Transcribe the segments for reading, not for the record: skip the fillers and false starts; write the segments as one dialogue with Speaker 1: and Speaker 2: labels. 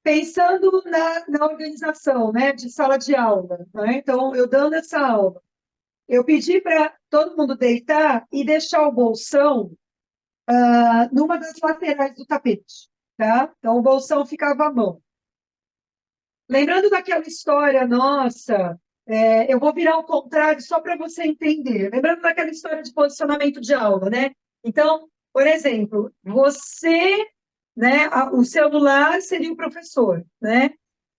Speaker 1: Pensando na organização, né, de sala de aula, né? Então, eu dando essa aula, eu pedi para todo mundo deitar e deixar o bolsão numa das laterais do tapete, tá? Então, o bolsão ficava à mão. Lembrando daquela história nossa, eu vou virar ao contrário só para você entender. Lembrando daquela história de posicionamento de aula, né? Então, por exemplo, você, né, o celular seria o professor, né?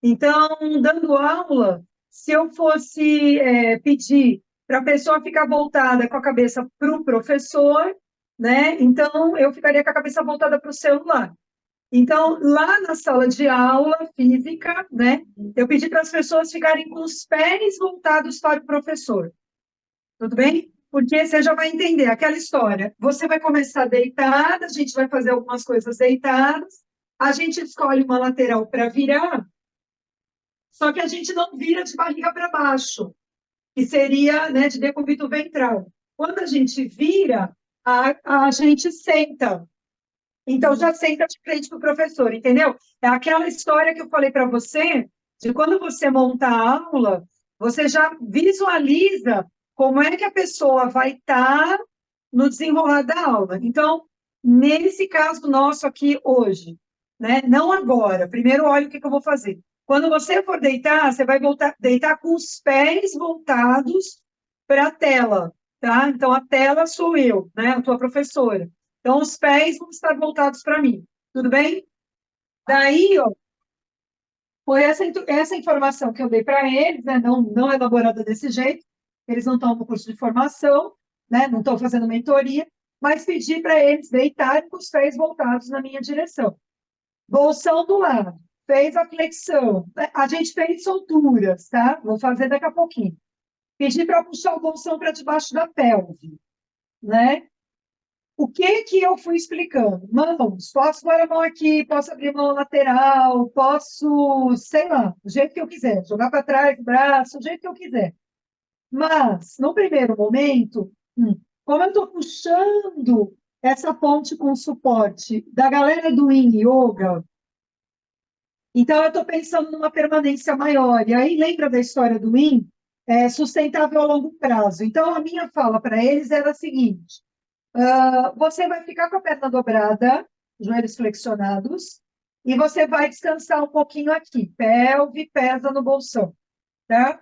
Speaker 1: Então, dando aula, se eu fosse pedir para a pessoa ficar voltada com a cabeça para o professor, né? Então, eu ficaria com a cabeça voltada para o celular. Então, lá na sala de aula física, né, eu pedi para as pessoas ficarem com os pés voltados para o professor. Tudo bem? Porque você já vai entender aquela história. Você vai começar deitada, a gente vai fazer algumas coisas deitadas, a gente escolhe uma lateral para virar, só que a gente não vira de barriga para baixo, que seria, né, de decúbito ventral. Quando a gente vira, a gente senta. Então, já senta de frente para o professor, entendeu? É aquela história que eu falei para você, de quando você monta a aula, você já visualiza como é que a pessoa vai estar no desenrolar da aula. Então, nesse caso nosso aqui hoje, né? Não agora. Primeiro, olha o que eu vou fazer. Quando você for deitar, você vai deitar com os pés voltados para a tela, tá? Então, a tela sou eu, né? A tua professora. Então, os pés vão estar voltados para mim. Tudo bem? Daí, ó, foi essa informação que eu dei para eles, né? Não elaborada desse jeito. Eles não estão no curso de formação, né? Não estão fazendo mentoria, mas pedi para eles deitarem com os pés voltados na minha direção. Bolsão do lado. Fez a flexão. A gente fez solturas, tá? Vou fazer daqui a pouquinho. Pedi para puxar o bolsão para debaixo da pelve, né? O que que eu fui explicando? Mãos, posso pôr a mão aqui, posso abrir a mão lateral, posso, sei lá, do jeito que eu quiser, jogar para trás, braço, do jeito que eu quiser. Mas, no primeiro momento, como eu estou puxando essa ponte com suporte da galera do Yin Yoga, então eu estou pensando numa permanência maior. E aí, lembra da história do Yin? É sustentável a longo prazo. Então, a minha fala para eles era a seguinte: você vai ficar com a perna dobrada, joelhos flexionados, e você vai descansar um pouquinho aqui. Pelve pesa no bolsão, tá?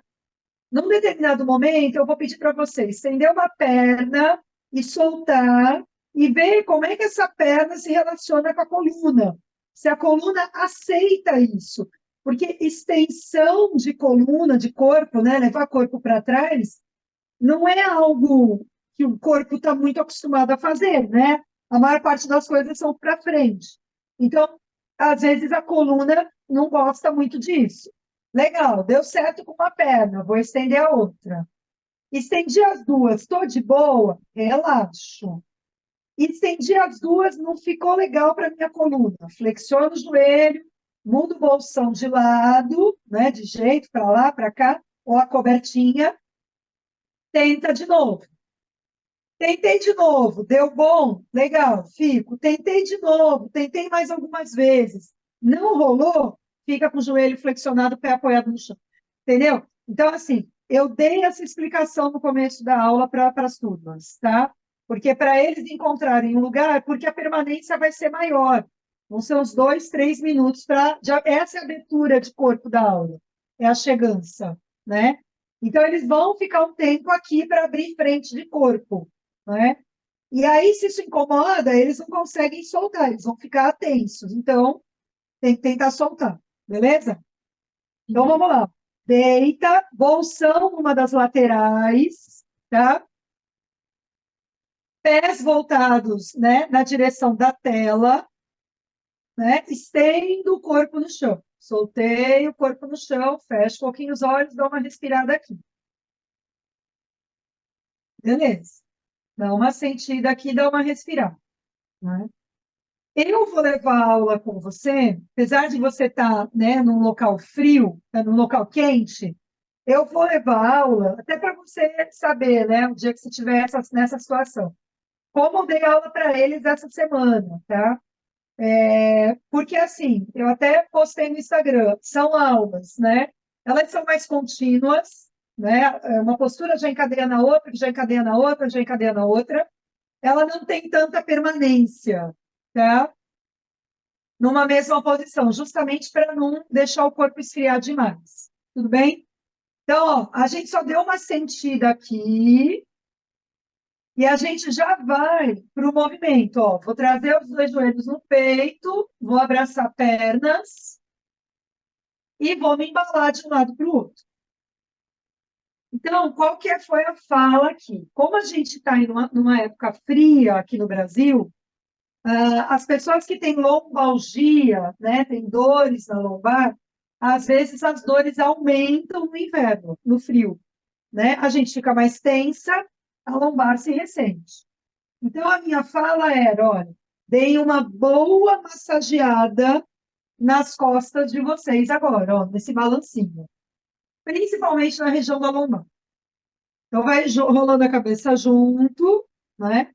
Speaker 1: Num determinado momento, eu vou pedir para você estender uma perna e soltar e ver como é que essa perna se relaciona com a coluna. Se a coluna aceita isso. Porque extensão de coluna, de corpo, né, levar corpo para trás, não é algo que o corpo está muito acostumado a fazer, né? A maior parte das coisas são para frente. Então, às vezes a coluna não gosta muito disso. Legal, deu certo com uma perna, vou estender a outra. Estendi as duas, estou de boa, relaxo. Estendi as duas, não ficou legal para minha coluna. Flexiono o joelho, mudo o bolsão de lado, né, de jeito, para lá, para cá, ou a cobertinha, tenta de novo. Tentei de novo, deu bom, legal, fico. Tentei de novo, tentei mais algumas vezes. Não rolou, fica com o joelho flexionado, pé apoiado no chão. Entendeu? Então, assim, eu dei essa explicação no começo da aula para as turmas, tá? Porque para eles encontrarem um lugar, porque a permanência vai ser maior. Vão ser uns 2, 3 minutos para. Essa é a abertura de corpo da aula, é a chegança, né? Então, eles vão ficar um tempo aqui para abrir frente de corpo, né? E aí, se isso incomoda, eles não conseguem soltar, eles vão ficar tensos. Então, tem que tentar soltar, beleza? Então, vamos lá. Deita, bolsão numa das laterais, tá? Pés voltados, né, na direção da tela, né? Estendo o corpo no chão. Soltei o corpo no chão, fecho um pouquinho os olhos, dou uma respirada aqui. Beleza. Dá uma sentida aqui, dá uma respirada, né? Eu vou levar a aula com você, apesar de você estar, né, num local frio, num local quente, eu vou levar a aula, até para você saber, né, o dia que você estiver nessa situação. Como eu dei aula para eles essa semana, tá? Porque assim, eu até postei no Instagram, são aulas, né? Elas são mais contínuas, né? Uma postura já encadeia na outra, que já encadeia na outra, já encadeia na outra. Ela não tem tanta permanência, tá? Numa mesma posição, justamente para não deixar o corpo esfriar demais. Tudo bem? Então, ó, a gente só deu uma sentida aqui e a gente já vai para o movimento. Ó. Vou trazer os dois joelhos no peito, vou abraçar pernas e vou me embalar de um lado para o outro. Então, qual que foi a fala aqui? Como a gente está em numa época fria aqui no Brasil, as pessoas que têm lombalgia, né, têm dores na lombar, às vezes as dores aumentam no inverno, no frio, né? A gente fica mais tensa, a lombar se ressente. Então, a minha fala era, olha, deem uma boa massageada nas costas de vocês agora, ó, nesse balancinho, principalmente na região da lombar. Então, vai rolando a cabeça junto, né?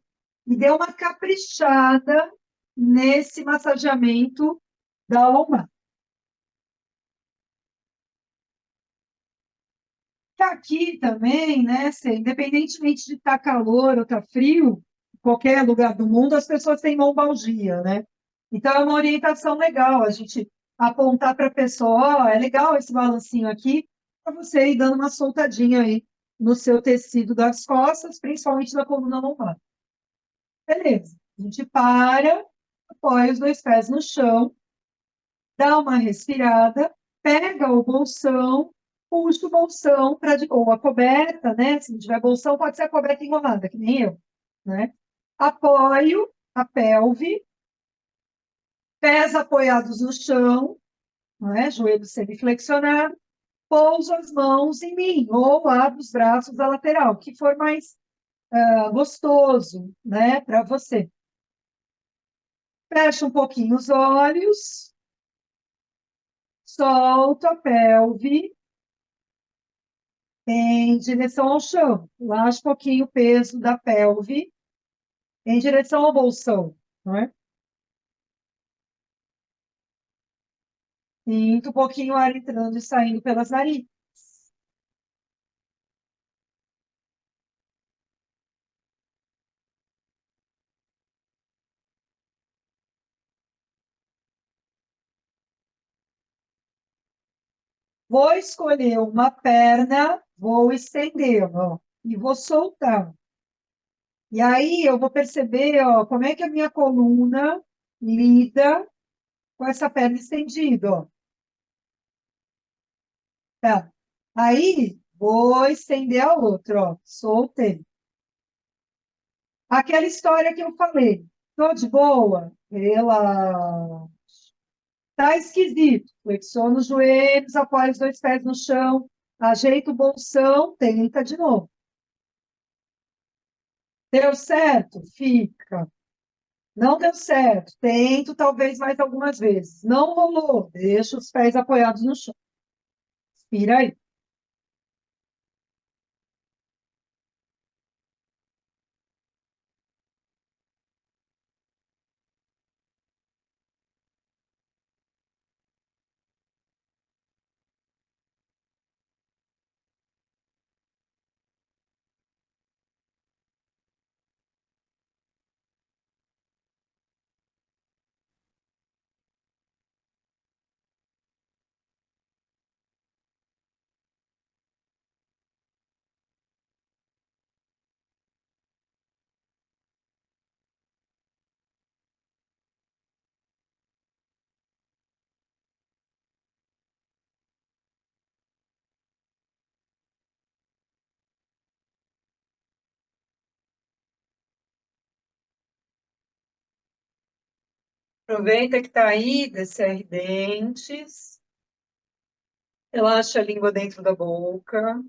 Speaker 1: E dê uma caprichada nesse massageamento da lombar. E aqui também, né, independentemente de estar calor ou estar frio, em qualquer lugar do mundo, as pessoas têm lombalgia, né? Então, é uma orientação legal a gente apontar para a pessoa, ó, é legal esse balancinho aqui, para você ir dando uma soltadinha aí no seu tecido das costas, principalmente na coluna lombar. Beleza. A gente para, apoia os dois pés no chão, dá uma respirada, pega o bolsão, puxa o bolsão para ou a coberta, né? Se não tiver bolsão, pode ser a coberta enrolada, que nem eu, né? Apoio a pelve, pés apoiados no chão, né? Joelho semiflexionado, pouso as mãos em mim, ou abro os braços à lateral, o que for mais gostoso, né, para você. Fecha um pouquinho os olhos, solta a pelve em direção ao chão. Relaxa um pouquinho o peso da pelve em direção ao bolsão, não é? Sinta um pouquinho o ar entrando e saindo pelas narinas. Vou escolher uma perna, vou estendê-la, ó, e vou soltar. E aí eu vou perceber, ó, como é que a minha coluna lida com essa perna estendida, ó. Tá. Aí vou estender a outra, ó. Soltei. Aquela história que eu falei. Tô de boa? Relaxa. Tá esquisito. Flexiona os joelhos, apoia os dois pés no chão, ajeita o bolsão, tenta de novo. Deu certo? Fica. Não deu certo? Tento talvez mais algumas vezes. Não rolou? Deixa os pés apoiados no chão. Inspira aí. Aproveita que está aí, descer dentes, relaxa a língua dentro da boca.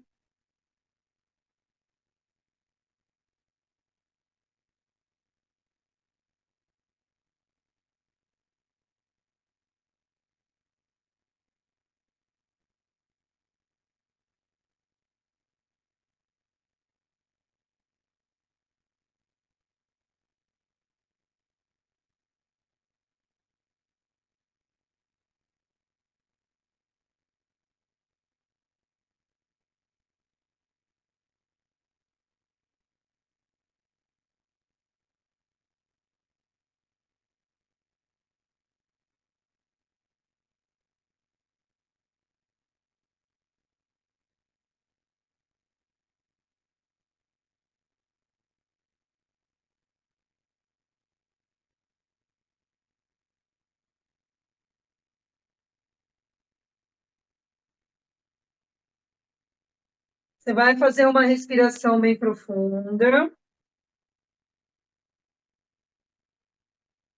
Speaker 1: Você vai fazer uma respiração bem profunda.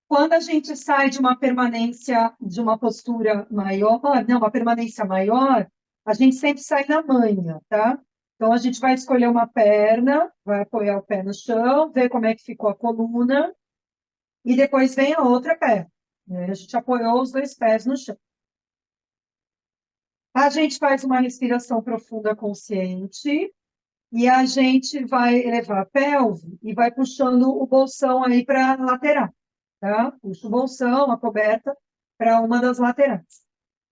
Speaker 1: Quando a gente sai de uma permanência, de uma postura maior, não, uma permanência maior, a gente sempre sai na manha, tá? Então, a gente vai escolher uma perna, vai apoiar o pé no chão, ver como é que ficou a coluna, e depois vem a outra perna, né? A gente apoiou os dois pés no chão. A gente faz uma respiração profunda consciente, e a gente vai elevar a pelve e vai puxando o bolsão aí para a lateral, tá? Puxa o bolsão, a coberta, para uma das laterais.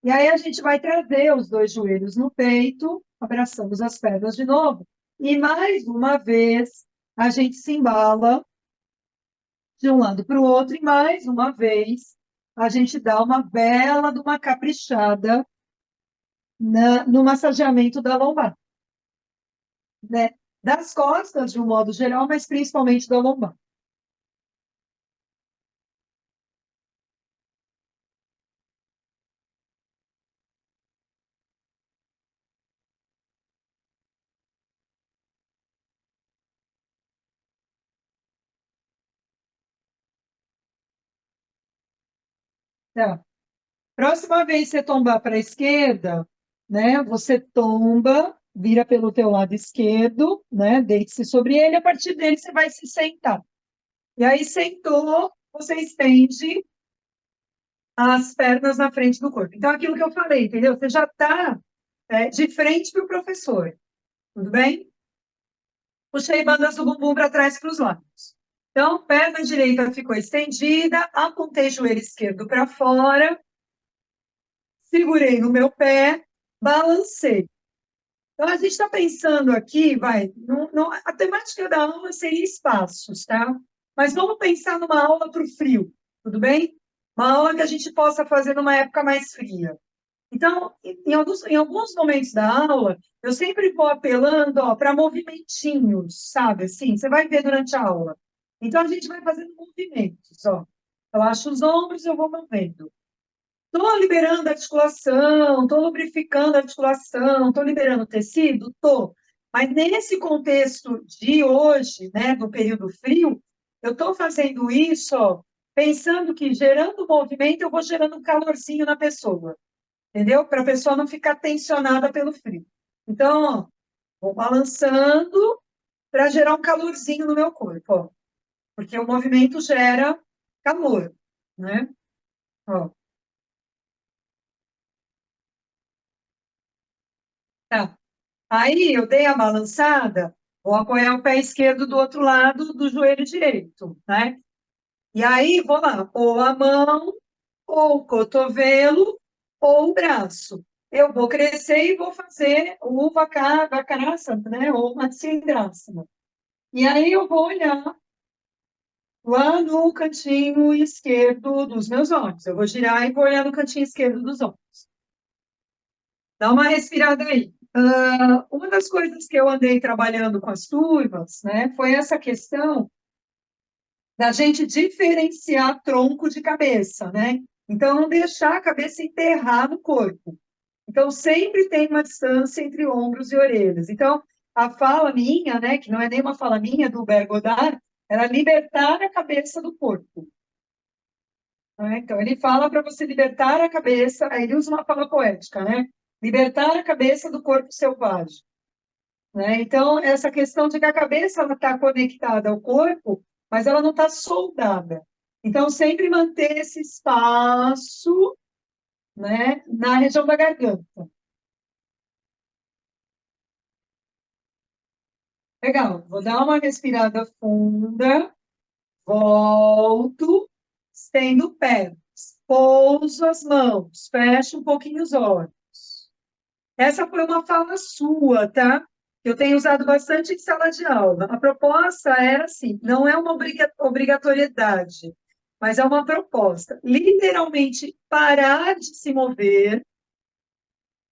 Speaker 1: E aí a gente vai trazer os dois joelhos no peito, abraçamos as pernas de novo, e mais uma vez a gente se embala de um lado para o outro, e mais uma vez a gente dá uma bela de uma caprichada no massageamento da lombar, né? Das costas, de um modo geral, mas principalmente da lombar. Tá. Próxima vez que você tombar para a esquerda, né? Você tomba, vira pelo teu lado esquerdo, né? Deite-se sobre ele, a partir dele você vai se sentar. E aí sentou, você estende as pernas na frente do corpo. Então, aquilo que eu falei, entendeu? Você já está de frente para o professor, tudo bem? Puxei bandas do bumbum para trás para os lados. Então, perna direita ficou estendida, apontei joelho esquerdo para fora, segurei no meu pé, balancei. Então, a gente está pensando aqui, a temática da aula seria espaços, tá? Mas vamos pensar numa aula para o frio, tudo bem? Uma aula que a gente possa fazer numa época mais fria. Então, em alguns momentos da aula, eu sempre vou apelando, ó, para movimentinhos, sabe? Assim, você vai ver durante a aula. Então, a gente vai fazendo movimentos, ó. Eu acho os ombros, eu vou movendo. Estou liberando a articulação, estou lubrificando a articulação, estou liberando o tecido? Estou. Mas nesse contexto de hoje, né, do período frio, eu estou fazendo isso, ó, pensando que gerando movimento, eu vou gerando um calorzinho na pessoa, entendeu? Para a pessoa não ficar tensionada pelo frio. Então, ó, vou balançando para gerar um calorzinho no meu corpo, ó, porque o movimento gera calor, né? Ó, tá. Aí eu dei a balançada, vou apoiar o pé esquerdo do outro lado do joelho direito, né? E aí vou lá, ou a mão, ou o cotovelo, ou o braço. Eu vou crescer e vou fazer o Vakarasana, né? Ou Matsyendrasana. E aí eu vou olhar lá no cantinho esquerdo dos meus olhos. Eu vou girar e vou olhar no cantinho esquerdo dos olhos. Dá uma respirada aí. Uma das coisas que eu andei trabalhando com as turmas, né, foi essa questão da gente diferenciar tronco de cabeça, né? Então, não deixar a cabeça enterrar no corpo. Então, sempre tem uma distância entre ombros e orelhas. Então, a fala minha, né, que não é nem uma fala minha, do Hubert Godard, era libertar a cabeça do corpo. Né? Então, ele fala para você libertar a cabeça, aí ele usa uma fala poética, né? Libertar a cabeça do corpo selvagem. Né? Então, essa questão de que a cabeça está conectada ao corpo, mas ela não está soldada. Então, sempre manter esse espaço, né, na região da garganta. Legal, vou dar uma respirada funda, volto, estendo pernas, pouso as mãos, fecho um pouquinho os olhos. Essa foi uma fala sua, tá? Eu tenho usado bastante em sala de aula. A proposta era assim, não é uma obrigatoriedade, mas é uma proposta. Literalmente parar de se mover,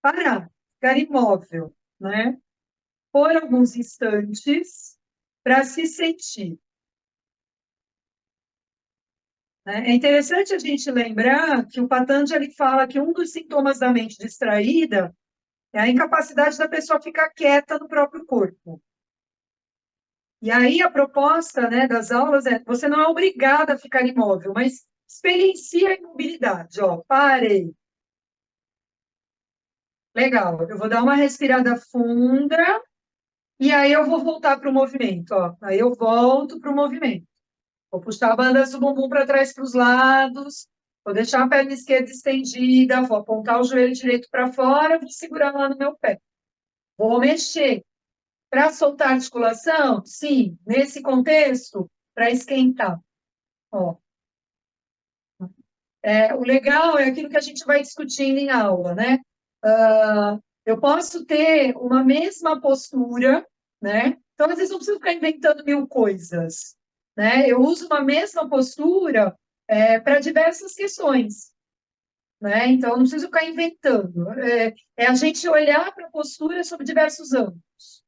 Speaker 1: parar, ficar imóvel, né? Por alguns instantes para se sentir. Né? É interessante a gente lembrar que o Patanjali fala que um dos sintomas da mente distraída É a incapacidade da pessoa ficar quieta no próprio corpo. E aí a proposta, né, das aulas é, você não é obrigada a ficar imóvel, mas experiencie a imobilidade, ó, parei. Legal, eu vou dar uma respirada funda e aí eu vou voltar para o movimento, ó. Aí eu volto para o movimento. Vou puxar a banda do bumbum para trás para os lados, vou deixar a perna esquerda estendida, vou apontar o joelho direito para fora, vou segurar lá no meu pé. Vou mexer. Para soltar a articulação? Sim, nesse contexto, para esquentar. Ó, o legal é aquilo que a gente vai discutindo em aula, né? Eu posso ter uma mesma postura, né? Então, às vezes, não preciso ficar inventando mil coisas, né? Eu uso uma mesma postura para diversas questões, né? Então, eu não preciso ficar inventando. É a gente olhar para a postura sob diversos ângulos.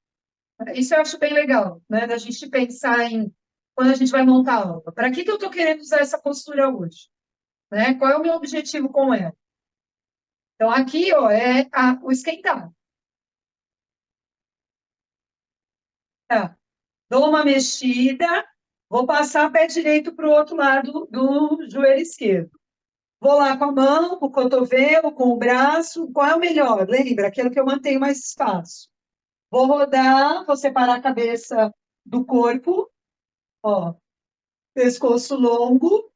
Speaker 1: Isso eu acho bem legal, né? Da gente pensar em quando a gente vai montar a aula. Para que eu estou querendo usar essa postura hoje? Né? Qual é o meu objetivo com ela? Então, aqui, ó, o esquentar. Tá? Dou uma mexida, vou passar o pé direito para o outro lado do joelho esquerdo. Vou lá com a mão, com o cotovelo, com o braço. Qual é o melhor? Lembra? Aquilo que eu mantenho mais espaço. Vou rodar, vou separar a cabeça do corpo, ó, pescoço longo.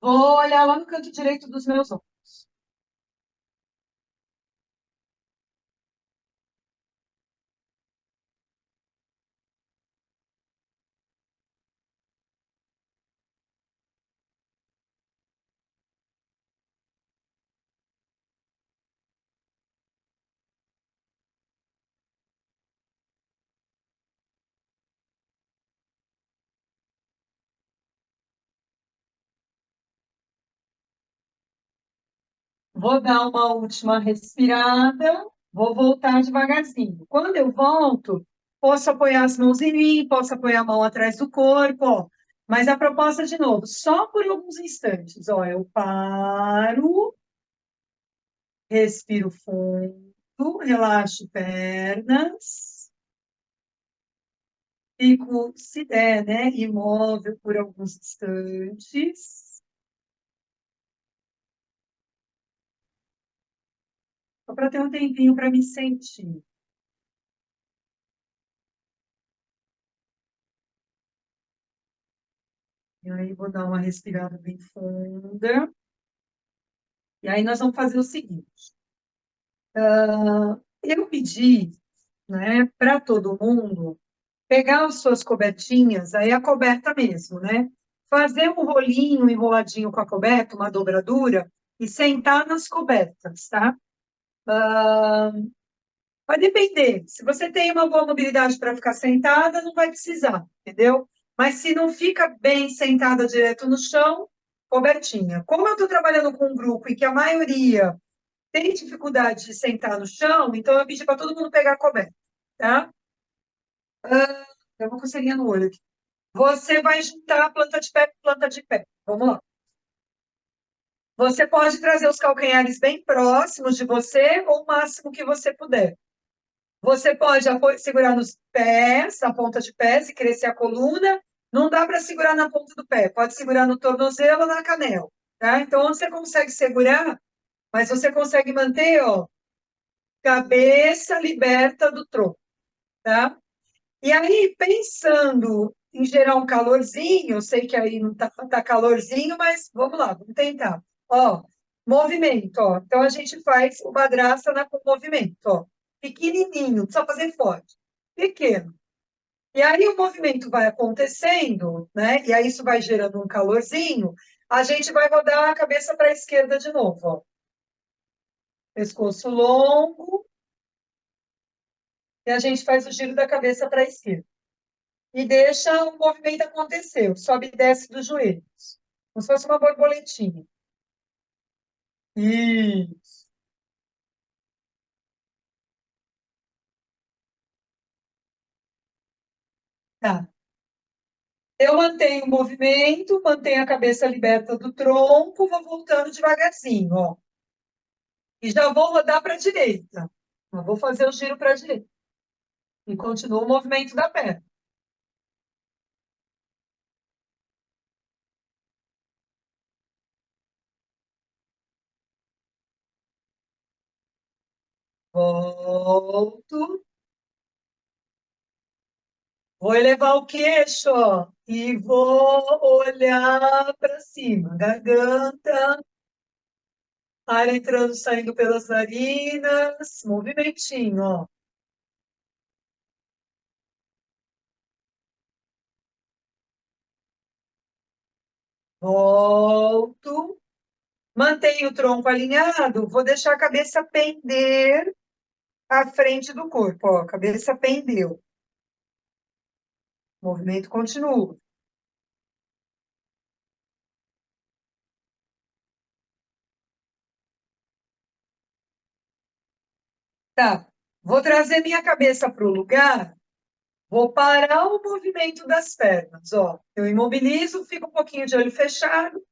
Speaker 1: Vou olhar lá no canto direito dos meus olhos. Vou dar uma última respirada, vou voltar devagarzinho. Quando eu volto, posso apoiar as mãos em mim, posso apoiar a mão atrás do corpo, ó. Mas a proposta, de novo, só por alguns instantes. Ó, eu paro, respiro fundo, relaxo pernas, fico, se der, né, imóvel por alguns instantes. Só para ter um tempinho para me sentir. E aí, vou dar uma respirada bem funda. E aí, nós vamos fazer o seguinte: eu pedi, né, para todo mundo pegar as suas cobertinhas, aí a coberta mesmo, né? Fazer um rolinho enroladinho com a coberta, uma dobradura, e sentar nas cobertas, tá? Vai depender. Se você tem uma boa mobilidade para ficar sentada, não vai precisar, entendeu? Mas se não fica bem sentada direto no chão, cobertinha. Como eu estou trabalhando com um grupo e que a maioria tem dificuldade de sentar no chão, então eu pedi para todo mundo pegar a coberta, tá? Tem uma coceirinha no olho aqui. Você vai juntar planta de pé com planta de pé. Vamos lá. Você pode trazer os calcanhares bem próximos de você ou o máximo que você puder. Você pode segurar nos pés, na ponta de pés, e crescer a coluna. Não dá para segurar na ponta do pé, pode segurar no tornozelo ou na canela. Tá? Então, onde você consegue segurar, mas você consegue manter, ó, cabeça liberta do tronco. Tá? E aí, pensando em gerar um calorzinho, eu sei que aí não tá calorzinho, mas vamos lá, vamos tentar. Ó, movimento, ó. Então, a gente faz o Badrasana com movimento, ó. Pequenininho, não precisa fazer forte. Pequeno. E aí o movimento vai acontecendo, né? E aí isso vai gerando um calorzinho. A gente vai rodar a cabeça para a esquerda de novo, ó. Pescoço longo. E a gente faz o giro da cabeça para a esquerda. E deixa o movimento acontecer, sobe e desce dos joelhos, como se fosse uma borboletinha. Isso. Tá. Eu mantenho o movimento, mantenho a cabeça liberta do tronco, vou voltando devagarzinho, ó. E já vou rodar para a direita. Eu vou fazer o giro para a direita. E continua o movimento da perna. Volto. Vou elevar o queixo, ó, e vou olhar para cima. Garganta, ar entrando, saindo pelas narinas. Movimentinho, ó. Volto. Mantenho o tronco alinhado. Vou deixar a cabeça pender à frente do corpo, ó. A cabeça pendeu. O movimento continua. Tá. Vou trazer minha cabeça para o lugar. Vou parar o movimento das pernas, ó. Eu imobilizo, fico um pouquinho de olho fechado,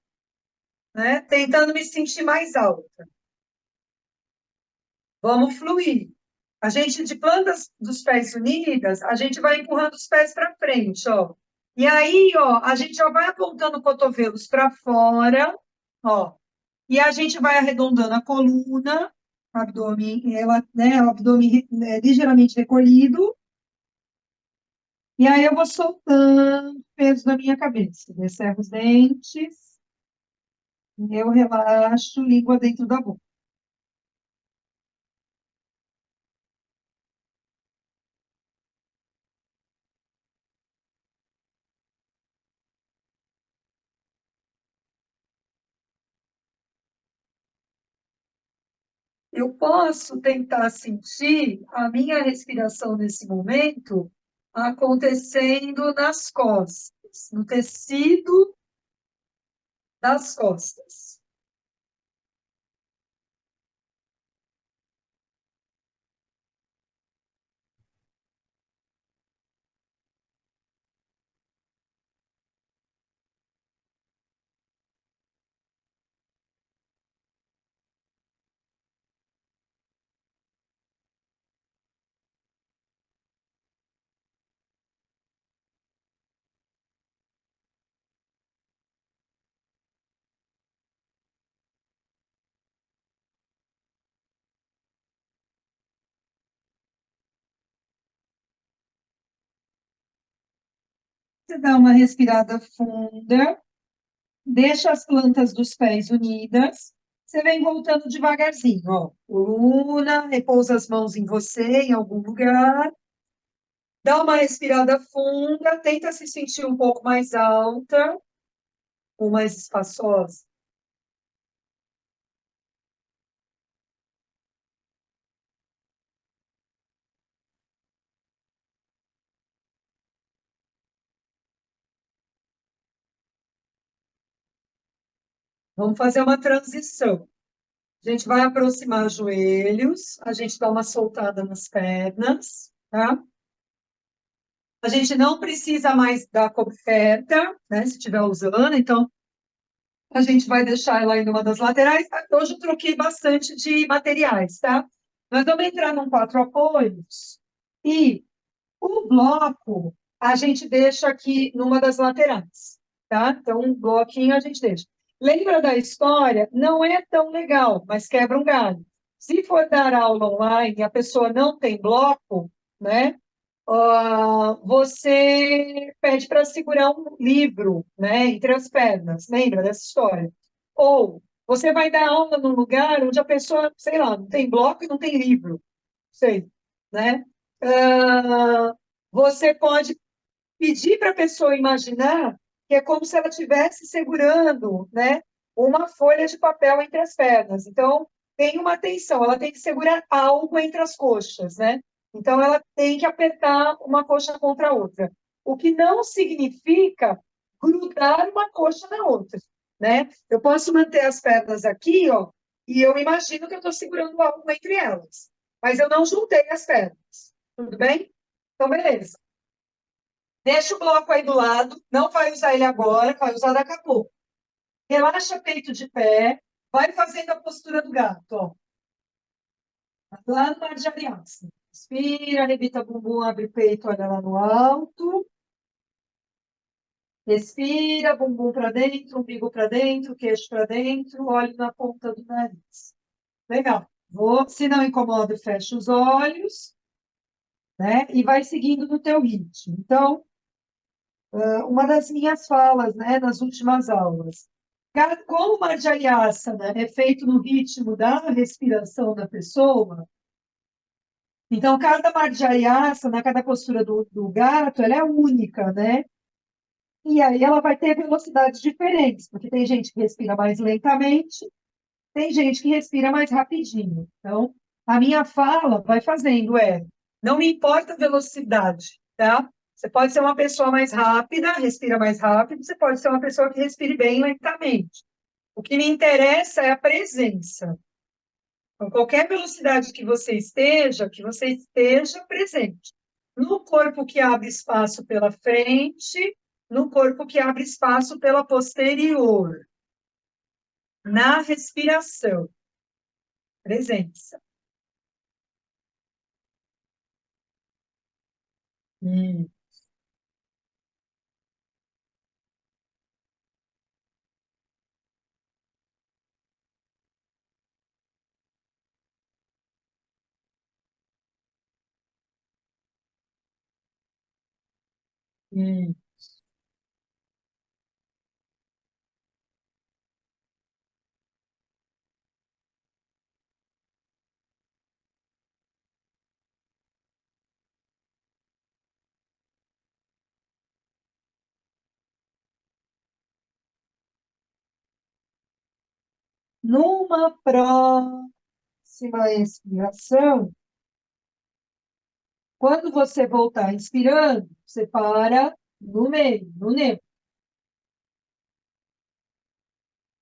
Speaker 1: né? Tentando me sentir mais alta. Vamos fluir. A gente, de plantas dos pés unidas, a gente vai empurrando os pés para frente, ó. E aí, ó, a gente já vai apontando cotovelos para fora, ó. E a gente vai arredondando a coluna, abdômen, ela, né, o abdômen ligeiramente recolhido. E aí eu vou soltando o peso da minha cabeça. Descerro os dentes, eu relaxo, língua dentro da boca. Eu posso tentar sentir a minha respiração nesse momento acontecendo nas costas, no tecido das costas. Você dá uma respirada funda, deixa as plantas dos pés unidas, você vem voltando devagarzinho, ó. Coluna, repousa as mãos em você, em algum lugar. Dá uma respirada funda, tenta se sentir um pouco mais alta ou mais espaçosa. Vamos fazer uma transição. A gente vai aproximar os joelhos, a gente dá uma soltada nas pernas, tá? A gente não precisa mais da coberta, né? Se estiver usando, então a gente vai deixar ela aí numa das laterais. Hoje eu troquei bastante de materiais, tá? Nós vamos entrar num quatro apoios e o bloco a gente deixa aqui numa das laterais, tá? Então, um bloquinho a gente deixa. Lembra da história? Não é tão legal, mas quebra um galho. Se for dar aula online e a pessoa não tem bloco, né? Você pede para segurar um livro, né, entre as pernas. Lembra dessa história? Ou você vai dar aula num lugar onde a pessoa, sei lá, não tem bloco e não tem livro, sei, né? Você pode pedir para a pessoa imaginar que é como se ela estivesse segurando, né, uma folha de papel entre as pernas. Então, tem uma tensão, ela tem que segurar algo entre as coxas, né? Então, ela tem que apertar uma coxa contra a outra. O que não significa grudar uma coxa na outra, né? Eu posso manter as pernas aqui, ó, e eu imagino que eu estou segurando algo entre elas, mas eu não juntei as pernas. Tudo bem? Então, beleza. Deixa o bloco aí do lado, não vai usar ele agora, vai usar daqui a pouco. Relaxa peito de pé, vai fazendo a postura do gato, ó. Lá no mar de Aliança. Inspira, arrebita bumbum, abre o peito, olha lá no alto. Respira, bumbum para dentro, umbigo para dentro, queixo para dentro, olho na ponta do nariz. Legal. Se não incomoda, fecha os olhos, né? E vai seguindo no teu ritmo. Então, uma das minhas falas, né, nas últimas aulas. Como o Marjariasana é feito no ritmo da respiração da pessoa, então cada Marjariasana, cada postura do gato, ela é única, né? E aí ela vai ter velocidades diferentes, porque tem gente que respira mais lentamente, tem gente que respira mais rapidinho. Então, a minha fala vai fazendo, não me importa a velocidade, tá? Você pode ser uma pessoa mais rápida, respira mais rápido, você pode ser uma pessoa que respire bem lentamente. O que me interessa é a presença. Então, qualquer velocidade que você esteja presente. No corpo que abre espaço pela frente, no corpo que abre espaço pela posterior. Na respiração. Presença. Hum, hum. Numa próxima expiração, quando você voltar inspirando, você para no meio, no neutro.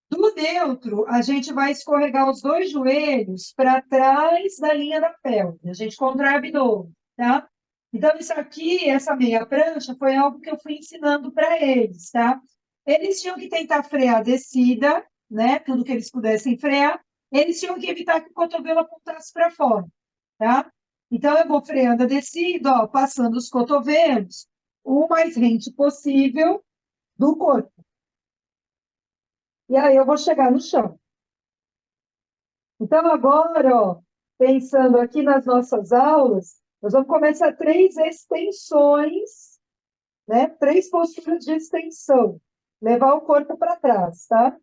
Speaker 1: Do neutro, a gente vai escorregar os dois joelhos para trás da linha da pelve. A gente contrai o abdômen, tá? Então, isso aqui, essa meia prancha, foi algo que eu fui ensinando para eles, tá? Eles tinham que tentar frear a descida, né? Tudo que eles pudessem frear. Eles tinham que evitar que o cotovelo apontasse para fora, tá? Então, eu vou freando a descida, ó, passando os cotovelos o mais rente possível do corpo. E aí eu vou chegar no chão. Então, agora, ó, pensando aqui nas nossas aulas, nós vamos começar três extensões, né? Três posturas de extensão. Levar o corpo para trás, tá?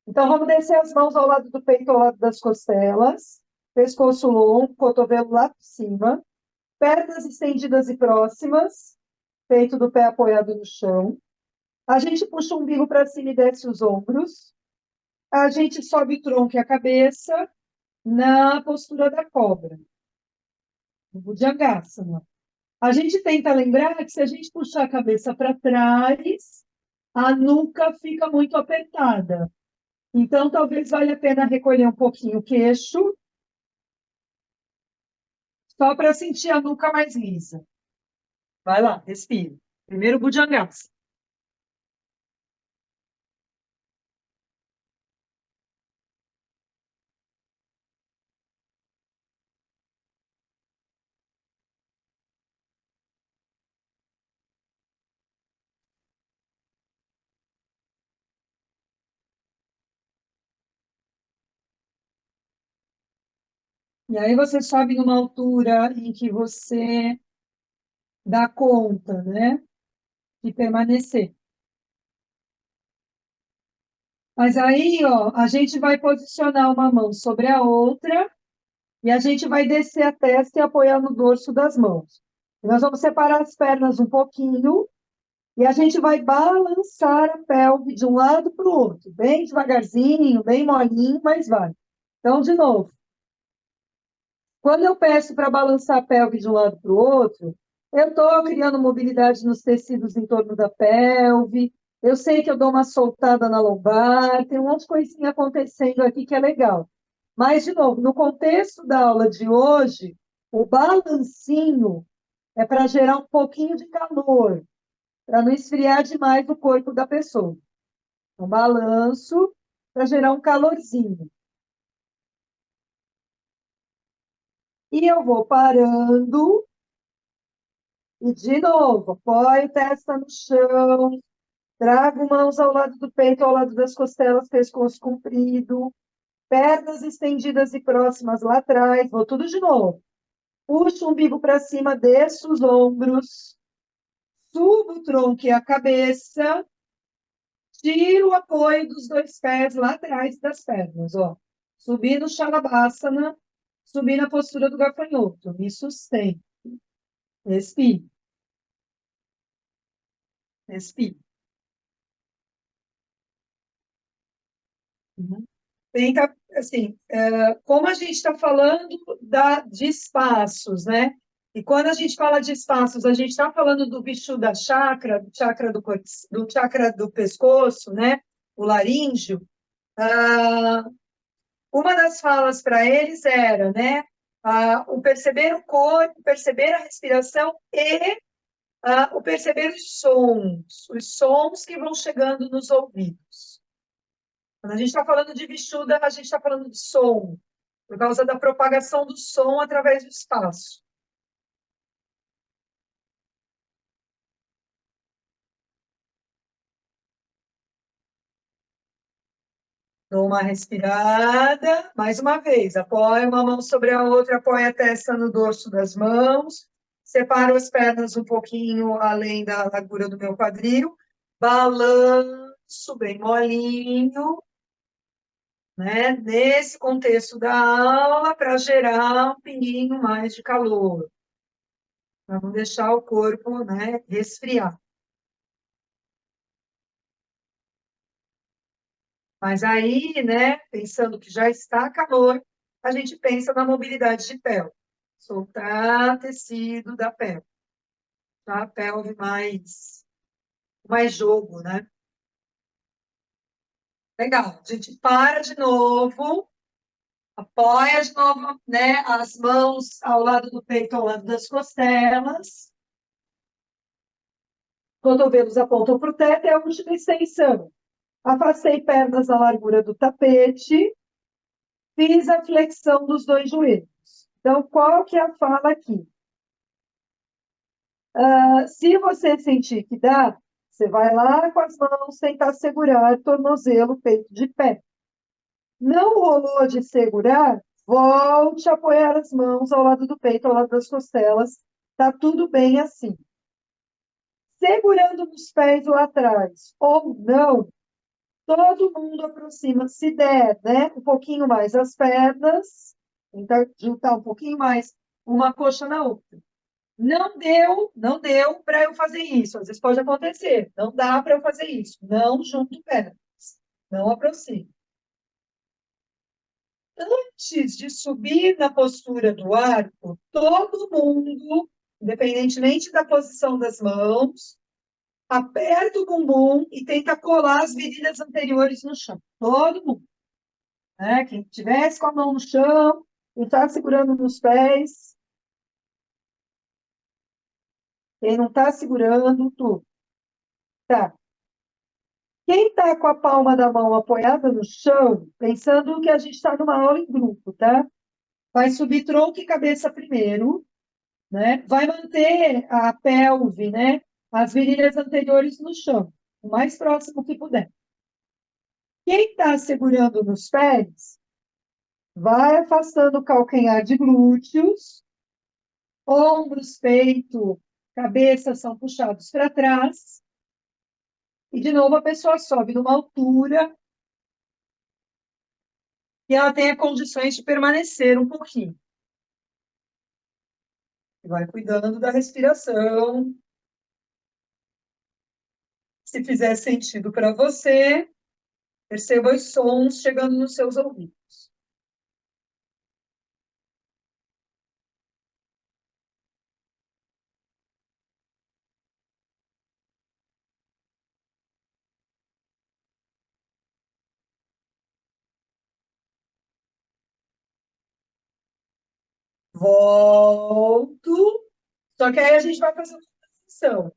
Speaker 1: Então, vamos descer as mãos ao lado do peito, ao lado das costelas. Pescoço longo, cotovelo lá por cima. Pernas estendidas e próximas. Peito do pé apoiado no chão. A gente puxa o umbigo para cima e desce os ombros. A gente sobe o tronco e a cabeça na postura da cobra, no Bhujangasana. A gente tenta lembrar que se a gente puxar a cabeça para trás, a nuca fica muito apertada. Então, talvez valha a pena recolher um pouquinho o queixo, só para sentir a nuca mais lisa. Vai lá, respira. Primeiro Bhujangasana. E aí você sobe numa altura em que você dá conta, né, de permanecer. Mas aí, ó, a gente vai posicionar uma mão sobre a outra e a gente vai descer a testa e apoiar no dorso das mãos. E nós vamos separar as pernas um pouquinho e a gente vai balançar a pelve de um lado para o outro, bem devagarzinho, bem molinho, mas vai. Então, de novo, quando eu peço para balançar a pelve de um lado para o outro, eu estou criando mobilidade nos tecidos em torno da pelve, eu sei que eu dou uma soltada na lombar, tem um monte de coisinha acontecendo aqui que é legal. Mas, de novo, no contexto da aula de hoje, o balancinho é para gerar um pouquinho de calor, para não esfriar demais o corpo da pessoa. Um balanço para gerar um calorzinho. E eu vou parando, e de novo, apoio testa no chão, trago mãos ao lado do peito, ao lado das costelas, pescoço comprido, pernas estendidas e próximas lá atrás, vou tudo de novo. Puxo o umbigo para cima, desço os ombros, subo o tronco e a cabeça, tiro o apoio dos dois pés lá atrás das pernas, ó. Subi no Shalabhasana, subi na postura do gafanhoto, me sustento. Respire, respire. Tenta, assim, como a gente está falando de espaços, né? E quando a gente fala de espaços, a gente está falando do Vishuddha chakra, do chakra do pescoço, né? O laríngeo. Ah, uma das falas para eles era, né? O perceber o corpo, perceber a respiração e o perceber os sons que vão chegando nos ouvidos. Quando a gente está falando de Vishuddha, a gente está falando de som, por causa da propagação do som através do espaço. Dou uma respirada, mais uma vez, apoio uma mão sobre a outra, apoio a testa no dorso das mãos, separo as pernas um pouquinho além da largura do meu quadril, balanço bem molinho, né, nesse contexto da aula, para gerar um pinguinho mais de calor, para não deixar o corpo, né, resfriar. Mas aí, né, pensando que já está calor, a gente pensa na mobilidade de pelve. Soltar tecido da pelve. Tá? A pelve mais jogo, né? Legal. A gente para de novo, apoia de novo, né, as mãos ao lado do peito, ao lado das costelas. Cotovelos apontam para o teto, é a última extensão. Afastei pernas à largura do tapete. Fiz a flexão dos dois joelhos. Então, qual que é a fala aqui? Se você sentir que dá, você vai lá com as mãos tentar segurar tornozelo, peito de pé. Não rolou de segurar, volte a apoiar as mãos ao lado do peito, ao lado das costelas. Tá tudo bem assim. Segurando nos pés lá atrás ou não, todo mundo aproxima, se der, né? Um pouquinho mais as pernas, tentar juntar um pouquinho mais uma coxa na outra. Não deu para eu fazer isso. Às vezes pode acontecer. Não dá para eu fazer isso. Não junto pernas. Não aproxime. Antes de subir na postura do arco, todo mundo, independentemente da posição das mãos, aperta o bumbum e tenta colar as virilhas anteriores no chão. Todo mundo. Né? Quem estivesse com a mão no chão e está segurando nos pés, quem não está segurando, tudo. Tá. Quem está com a palma da mão apoiada no chão, pensando que a gente está numa aula em grupo, tá? Vai subir tronco e cabeça primeiro, né? Vai manter a pelve, né? As virilhas anteriores no chão, o mais próximo que puder. Quem está segurando nos pés, vai afastando o calcanhar de glúteos, ombros, peito, cabeça são puxados para trás. E, de novo, a pessoa sobe numa altura e ela tenha condições de permanecer um pouquinho. Vai cuidando da respiração. Se fizer sentido para você, perceba os sons chegando nos seus ouvidos. Volto. Só que aí a gente vai fazer uma posição.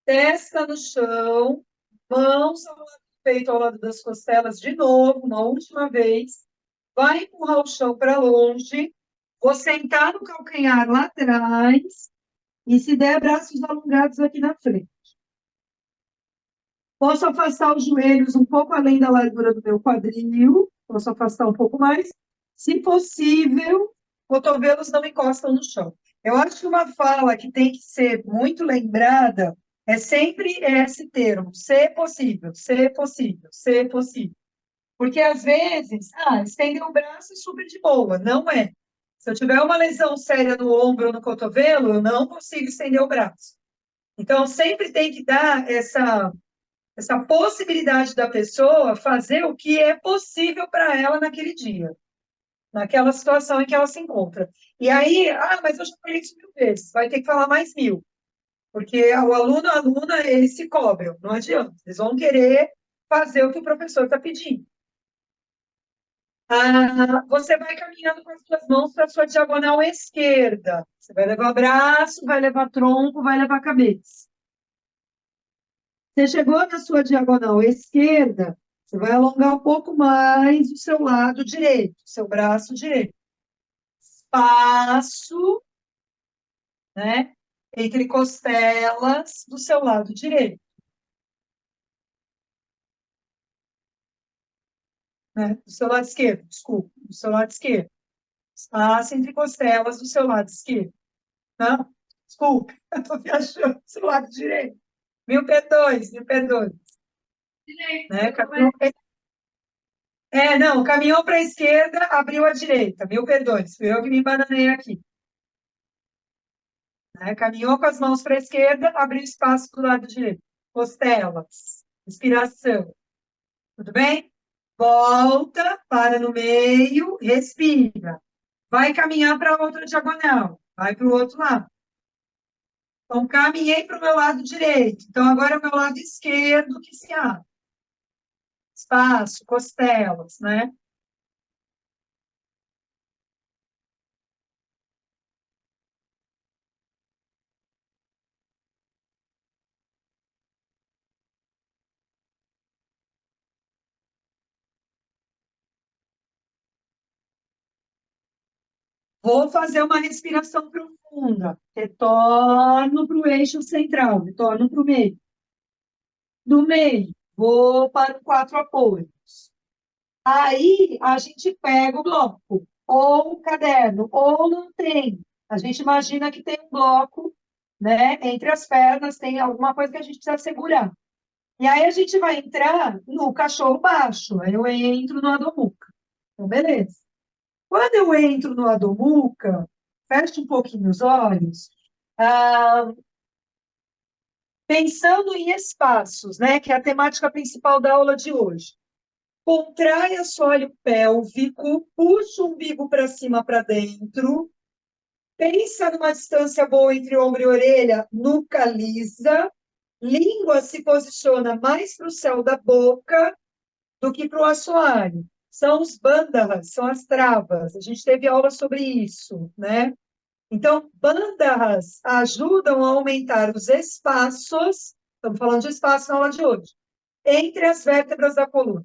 Speaker 1: Testa no chão, mãos ao lado do peito, ao lado das costelas, de novo, uma última vez. Vai empurrar o chão para longe. Vou sentar no calcanhar lá atrás e, se der, braços alongados aqui na frente. Posso afastar os joelhos um pouco além da largura do meu quadril, posso afastar um pouco mais. Se possível, cotovelos não encostam no chão. Eu acho que uma fala que tem que ser muito lembrada é sempre esse termo, ser possível, ser possível, ser possível. Porque às vezes, estender o braço é super de boa, não é. Se eu tiver uma lesão séria no ombro ou no cotovelo, eu não consigo estender o braço. Então, sempre tem que dar essa possibilidade da pessoa fazer o que é possível para ela naquele dia, naquela situação em que ela se encontra. E aí, mas eu já falei isso 1000 vezes, vai ter que falar mais 1000, porque o aluno, a aluna, eles se cobram, não adianta, eles vão querer fazer o que o professor está pedindo. Você vai caminhando com as suas mãos para a sua diagonal esquerda. Você vai levar braço, vai levar tronco, vai levar cabeça. Você chegou na sua diagonal esquerda, você vai alongar um pouco mais o seu lado direito, seu braço direito. Espaço, né, entre costelas do seu lado direito, né, do seu lado esquerdo, desculpa, do seu lado esquerdo. Espaço entre costelas do seu lado esquerdo. Não, desculpa, eu estou viajando do seu lado direito. Mil perdões, mil perdões. Né? Não, caminhou para a esquerda, abriu à direita. Mil perdões, fui eu que me bananei aqui. Né? Caminhou com as mãos para a esquerda, abriu espaço do lado direito. Costelas, respiração. Tudo bem? Volta, para no meio, respira. Vai caminhar para a outra diagonal. Vai para o outro lado. Então, caminhei para o meu lado direito. Então, agora é o meu lado esquerdo que se abre. Espaço, costelas, né? Vou fazer uma respiração profunda. Retorno para o eixo central, retorno para o meio. Do meio, vou para o quatro apoios. Aí a gente pega o bloco, ou o caderno, ou não tem. A gente imagina que tem um bloco, né, entre as pernas, tem alguma coisa que a gente precisa segurar. E aí a gente vai entrar no cachorro baixo. Aí eu entro no Adomuca. Então, beleza. Quando eu entro no Adomuca, fecho um pouquinho os olhos, ah, pensando em espaços, né, que é a temática principal da aula de hoje. Contrai assoalho pélvico, puxa o umbigo para cima, para dentro, pensa numa distância boa entre ombro e orelha, nuca lisa, língua se posiciona mais para o céu da boca do que para o assoalho. São os bandhas, são as travas. A gente teve aula sobre isso, né? Então, bandhas ajudam a aumentar os espaços, estamos falando de espaço na aula de hoje, entre as vértebras da coluna.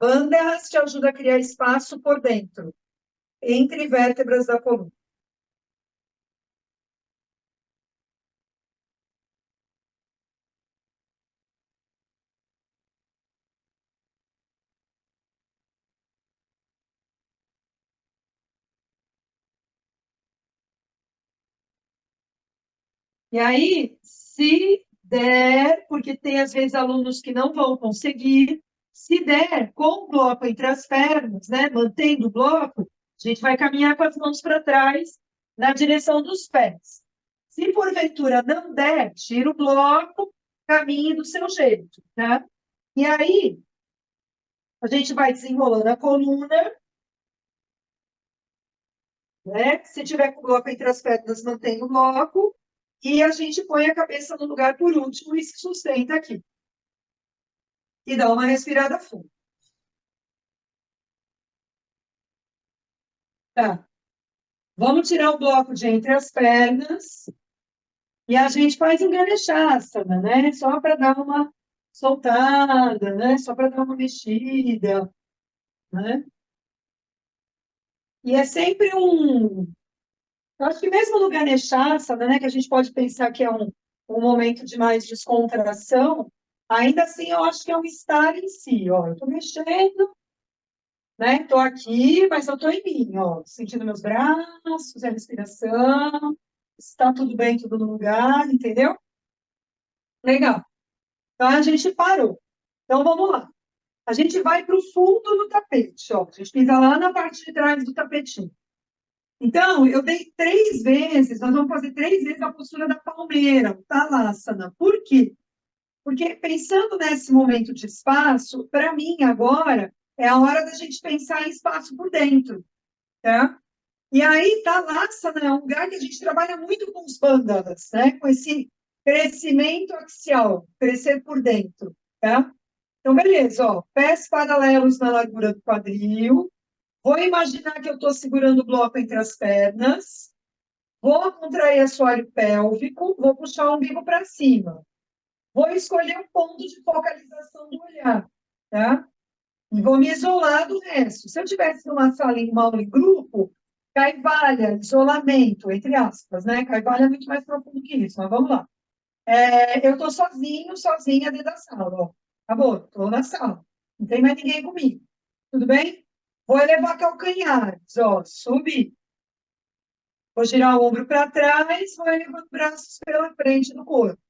Speaker 1: Bandhas te ajudam a criar espaço por dentro, entre vértebras da coluna. E aí, se der, porque tem às vezes alunos que não vão conseguir, se der, com o bloco entre as pernas, né, mantendo o bloco, a gente vai caminhar com as mãos para trás na direção dos pés. Se porventura não der, tira o bloco, caminhe do seu jeito, tá? E aí, a gente vai desenrolando a coluna, né? Se tiver com o bloco entre as pernas, mantém o bloco. E a gente põe a cabeça no lugar por último e se sustenta aqui. E dá uma respirada fundo. Tá. Vamos tirar o bloco de entre as pernas. E a gente faz um Ganeshasana, né? Só para dar uma soltada, né? Só para dar uma mexida, né? E é sempre um. Eu acho que mesmo no Ganeshasana, né, que a gente pode pensar que é um momento de mais descontração, ainda assim eu acho que é um estar em si, ó. Eu estou mexendo, né? Estou aqui, mas eu estou em mim, ó, sentindo meus braços, a respiração, está tudo bem, tudo no lugar, entendeu? Legal. Então a gente parou. Então vamos lá. A gente vai para o fundo do tapete, ó. A gente pisa lá na parte de trás do tapetinho. Então, eu dei 3 vezes, nós vamos fazer 3 vezes a postura da palmeira, o Talasana. Por quê? Porque pensando nesse momento de espaço, para mim agora é a hora da gente pensar em espaço por dentro, tá? E aí, Talasana é um lugar que a gente trabalha muito com os bandanas, né? Com esse crescimento axial, crescer por dentro, tá? Então, beleza, ó, pés paralelos na largura do quadril. Vou imaginar que eu estou segurando o bloco entre as pernas. Vou contrair assoalho pélvico, vou puxar o umbigo para cima. Vou escolher um ponto de focalização do olhar, tá? E vou me isolar do resto. Se eu tivesse numa sala em uma aula em grupo, caivalha, isolamento, entre aspas, né? Caivalha é muito mais profundo que isso, mas vamos lá. Eu estou sozinho, sozinha dentro da sala, ó. Acabou, estou na sala. Não tem mais ninguém comigo. Tudo bem? Vou elevar calcanhares, ó, subir. Vou girar o ombro para trás, vou elevando os braços pela frente do corpo.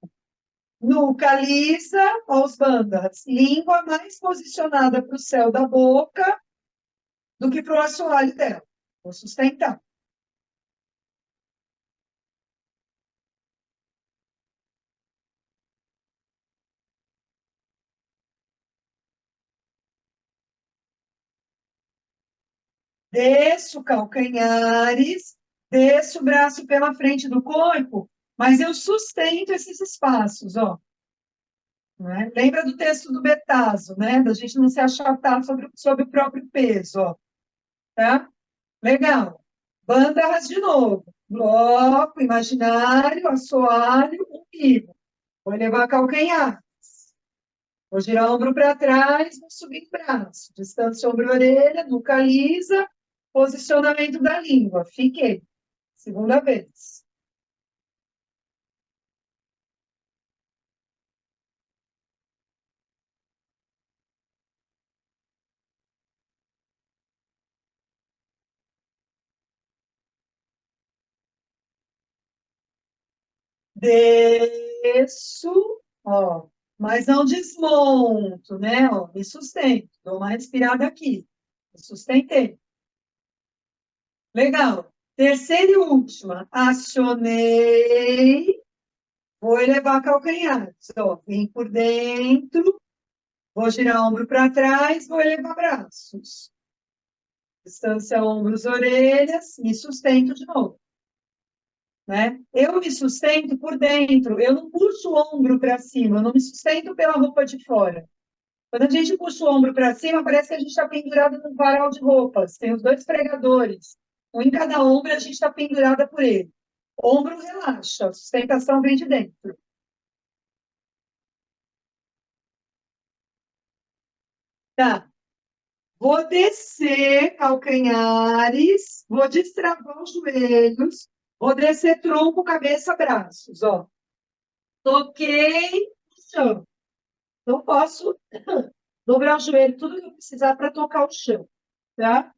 Speaker 1: Nuca lisa, aos bandas. Língua mais posicionada para o céu da boca do que para o assoalho dela. Vou sustentar. Desço calcanhares, desço o braço pela frente do corpo, mas eu sustento esses espaços, ó. Né? Lembra do texto do Betazo, né? Da gente não se achatar sobre o próprio peso, ó. Tá? Legal. Bandas de novo. Bloco, imaginário, assoalho, umbigo. Vou levar calcanhar. Vou girar o ombro para trás, vou subir o braço. Distância ombro-orelha, nuca lisa, posicionamento da língua. Fiquei. Segunda vez. Desço, ó, mas não desmonto, né? Ó, me sustento. Dou uma respirada aqui. Me sustentei. Legal. Terceira e última. Acionei. Vou elevar calcanhares. Ó, vem por dentro. Vou girar o ombro para trás. Vou elevar braços. Distância ombros, orelhas. Me sustento de novo. Né? Eu me sustento por dentro. Eu não puxo o ombro para cima. Eu não me sustento pela roupa de fora. Quando a gente puxa o ombro para cima, parece que a gente está pendurado num varal de roupas. Tem os dois pregadores. Um em cada ombro, a gente está pendurada por ele. Ombro relaxa, a sustentação vem de dentro. Tá. Vou descer calcanhares, vou destravar os joelhos, vou descer tronco, cabeça, braços, ó. Toquei no chão. Não posso dobrar o joelho, tudo que eu precisar para tocar o chão, tá?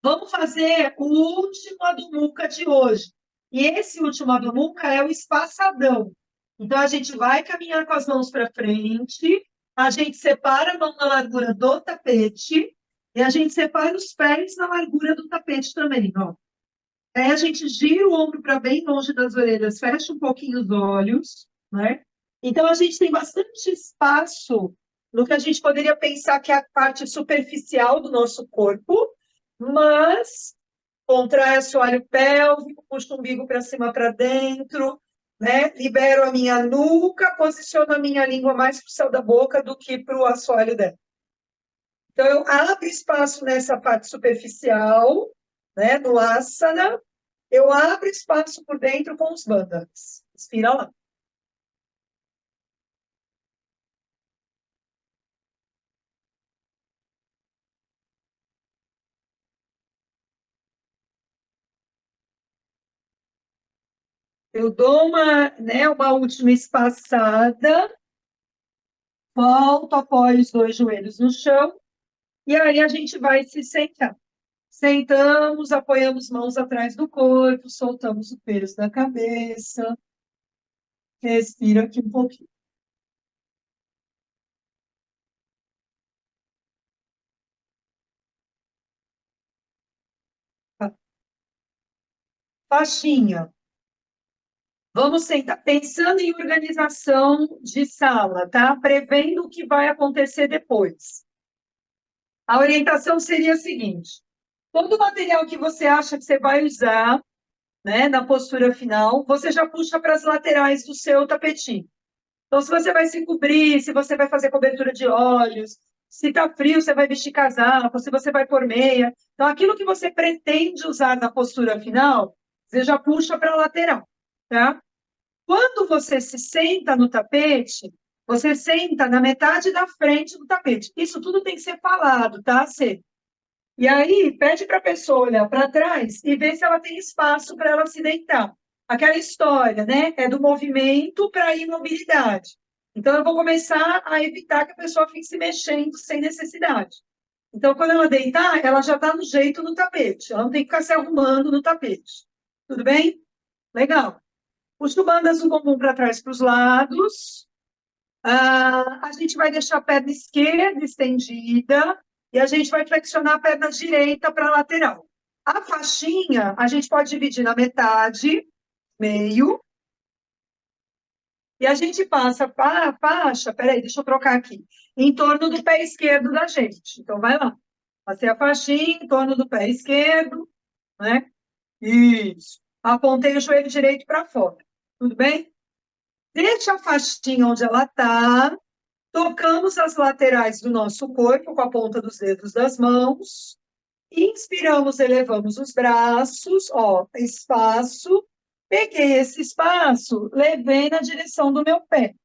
Speaker 1: Vamos fazer o último Adumuca de hoje. E esse último Adumuca é o espaçadão. Então, a gente vai caminhar com as mãos para frente, a gente separa a mão na largura do tapete e a gente separa os pés na largura do tapete também, ó. Aí a gente gira o ombro para bem longe das orelhas, fecha um pouquinho os olhos, né? Então, a gente tem bastante espaço no que a gente poderia pensar que é a parte superficial do nosso corpo, mas contrai assoalho pélvico, puxo o umbigo para cima, para dentro, né? Libero a minha nuca, posiciono a minha língua mais para o céu da boca do que para o assoalho dela. Então, eu abro espaço nessa parte superficial, né? No asana, eu abro espaço por dentro com os bandhas. Respira lá. Eu dou uma última espaçada, volto, apoio os dois joelhos no chão, e aí a gente vai se sentar. Sentamos, apoiamos mãos atrás do corpo, soltamos o peso da cabeça, respira aqui um pouquinho. Tá. Faixinha. Vamos sentar, pensando em organização de sala, tá? Prevendo o que vai acontecer depois. A orientação seria a seguinte: todo o material que você acha que você vai usar, né, na postura final, você já puxa para as laterais do seu tapetinho. Então, se você vai se cobrir, se você vai fazer cobertura de olhos, se está frio, você vai vestir casaco, se você vai pôr meia. Então, aquilo que você pretende usar na postura final, você já puxa para a lateral, tá? Quando você se senta no tapete, você senta na metade da frente do tapete. Isso tudo tem que ser falado, tá, Cê? E aí, pede para a pessoa olhar para trás e ver se ela tem espaço para ela se deitar. Aquela história, né? É do movimento para a imobilidade. Então, eu vou começar a evitar que a pessoa fique se mexendo sem necessidade. Então, quando ela deitar, ela já está no jeito no tapete. Ela não tem que ficar se arrumando no tapete. Tudo bem? Legal. Puxa o bandas do bumbum para trás para os lados. A gente vai deixar a perna esquerda estendida e a gente vai flexionar a perna direita para a lateral. A faixinha, a gente pode dividir na metade, meio, e a gente passa a faixa, peraí, deixa eu trocar aqui, em torno do pé esquerdo da gente. Então, vai lá. Passei a faixinha em torno do pé esquerdo, né? Isso. Apontei o joelho direito para fora. Tudo bem? Deixa a faixinha onde ela está. Tocamos as laterais do nosso corpo com a ponta dos dedos das mãos. Inspiramos, elevamos os braços, ó, espaço. Peguei esse espaço, levei na direção do meu pé.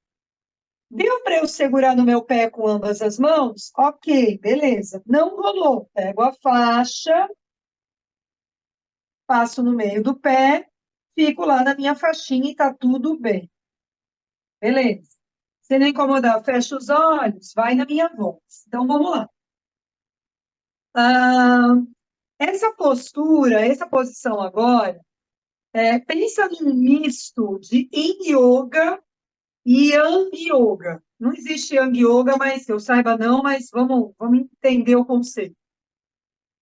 Speaker 1: Deu para eu segurar no meu pé com ambas as mãos? Ok, beleza. Não rolou. Pego a faixa, passo no meio do pé, fico lá na minha faixinha e tá tudo bem. Beleza. Se não incomodar, fecha os olhos, vai na minha voz. Então, vamos lá. Ah, essa postura, essa posição agora, pensa num misto de Yin Yoga e Yang Yoga. Não existe Yang Yoga, mas eu saiba não, mas vamos entender o conceito.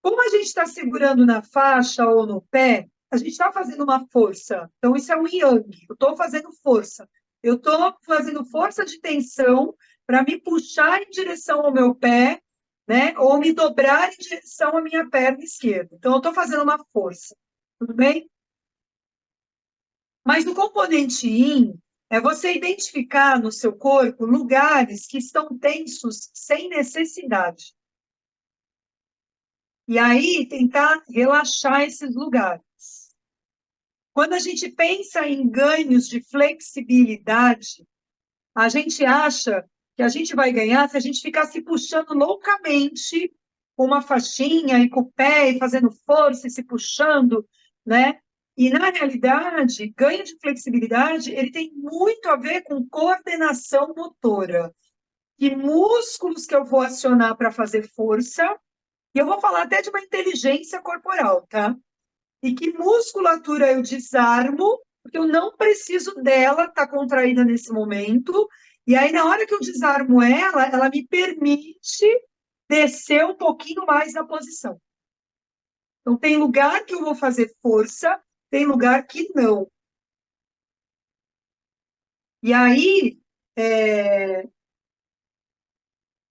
Speaker 1: Como a gente está segurando na faixa ou no pé, a gente está fazendo uma força. Então, isso é o Yang. Eu estou fazendo força. Eu estou fazendo força de tensão para me puxar em direção ao meu pé, né? Ou me dobrar em direção à minha perna esquerda. Então, eu estou fazendo uma força. Tudo bem? Mas o componente Yin é você identificar no seu corpo lugares que estão tensos sem necessidade. E aí, tentar relaxar esses lugares. Quando a gente pensa em ganhos de flexibilidade, a gente acha que a gente vai ganhar se a gente ficar se puxando loucamente com uma faixinha e com o pé e fazendo força e se puxando, né? E na realidade, ganho de flexibilidade, ele tem muito a ver com coordenação motora. Que músculos que eu vou acionar para fazer força, e eu vou falar até de uma inteligência corporal, tá? E que musculatura eu desarmo, porque eu não preciso dela estar contraída nesse momento. E aí, na hora que eu desarmo ela, ela me permite descer um pouquinho mais na posição. Então, tem lugar que eu vou fazer força, tem lugar que não. E aí,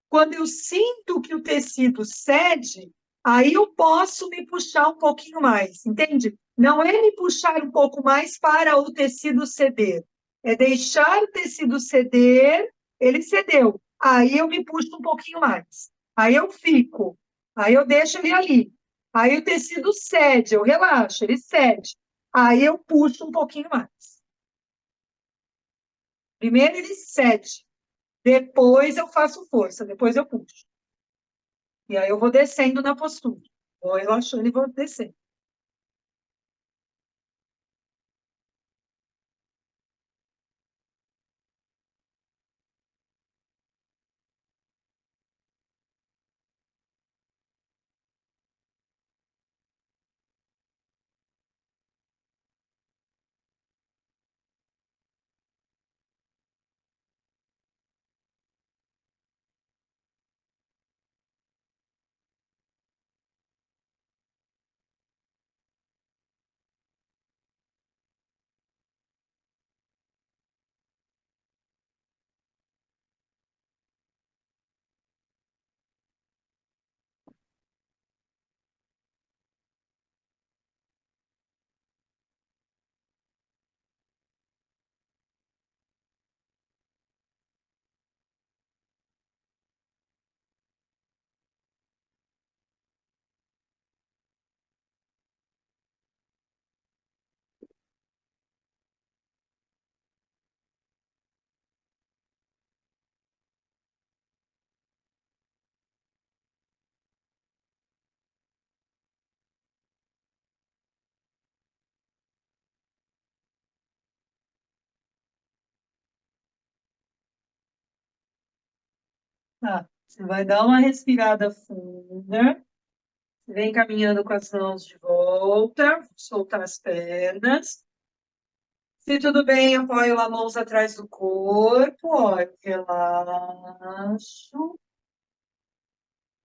Speaker 1: quando eu sinto que o tecido cede, aí eu posso me puxar um pouquinho mais, entende? Não é me puxar um pouco mais para o tecido ceder, é deixar o tecido ceder, ele cedeu, aí eu me puxo um pouquinho mais, aí eu fico, aí eu deixo ele ali, aí o tecido cede, eu relaxo, ele cede, aí eu puxo um pouquinho mais. Primeiro ele cede, depois eu faço força, depois eu puxo. E aí eu vou descendo na postura. Vou relaxando e vou descendo. Tá. Você vai dar uma respirada funda. Vem caminhando com as mãos de volta. Soltar as pernas. Se tudo bem, apoio as mãos atrás do corpo. Olha, relaxo.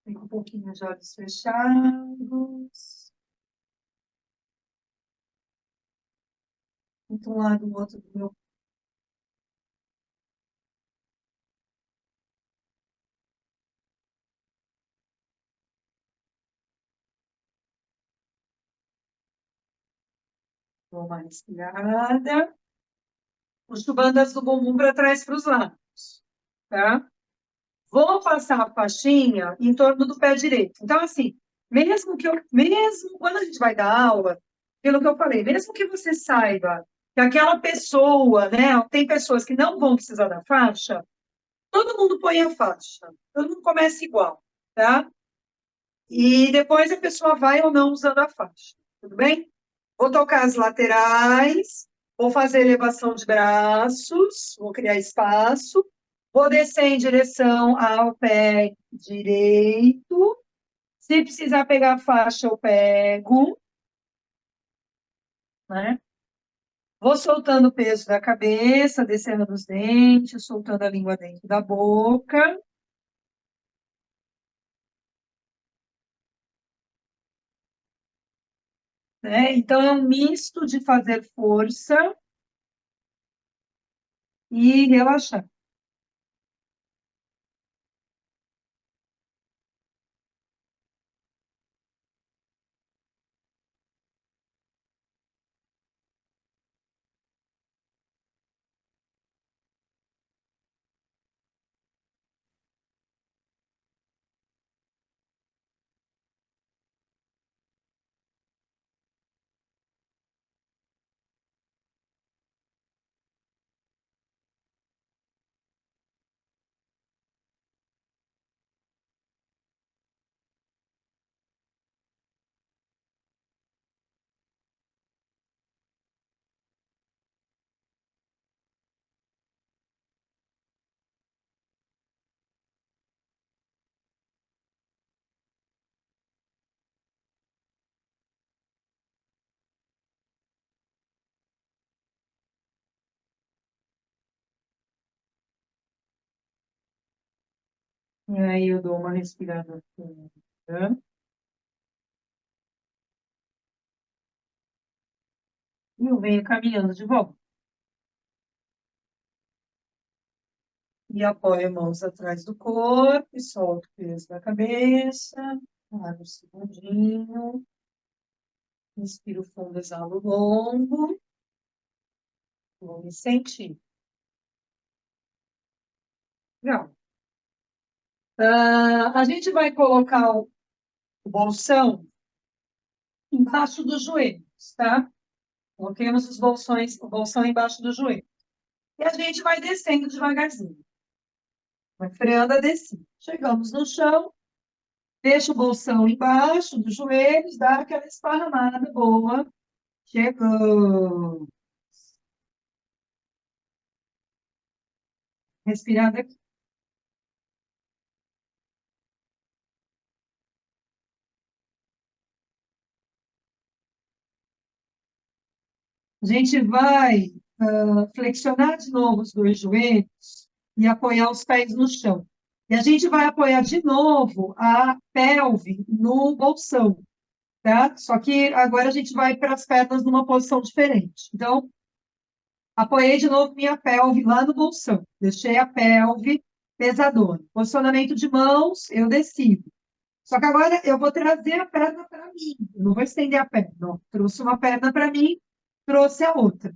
Speaker 1: Fica um pouquinho de olhos fechados. Um lado, o outro do meu. Dou uma respirada. Puxo bandas do bumbum para trás para os lados, tá? Vou passar a faixinha em torno do pé direito. Então, assim, mesmo quando a gente vai dar aula, pelo que eu falei, mesmo que você saiba que aquela pessoa, né, tem pessoas que não vão precisar da faixa, todo mundo põe a faixa, todo mundo começa igual, tá? E depois a pessoa vai ou não usando a faixa, tudo bem? Vou tocar as laterais, vou fazer elevação de braços, vou criar espaço, vou descer em direção ao pé direito. Se precisar pegar a faixa, eu pego, né? Vou soltando o peso da cabeça, descendo nos dentes, soltando a língua dentro da boca, né? Então, é um misto de fazer força e relaxar. E aí eu dou uma respirada funda. E eu venho caminhando de volta. E apoio mãos atrás do corpo e solto o peso da cabeça. Para um segundinho. Inspiro fundo, exalo longo. Vou me sentir. Legal. A gente vai colocar o bolsão embaixo dos joelhos, tá? Coloquemos os bolsões, o bolsão embaixo do joelho. E a gente vai descendo devagarzinho. Vai freando a descida. Chegamos no chão, deixa o bolsão embaixo dos joelhos, dá aquela esparramada boa. Chegou. Respirando aqui. A gente vai flexionar de novo os dois joelhos e apoiar os pés no chão. E a gente vai apoiar de novo a pelve no bolsão, tá? Só que agora a gente vai para as pernas numa posição diferente. Então, apoiei de novo minha pelve lá no bolsão. Deixei a pelve pesadona. Posicionamento de mãos, eu decido. Só que agora eu vou trazer a perna para mim. Eu não vou estender a perna. Não. Trouxe uma perna para mim, trouxe a outra,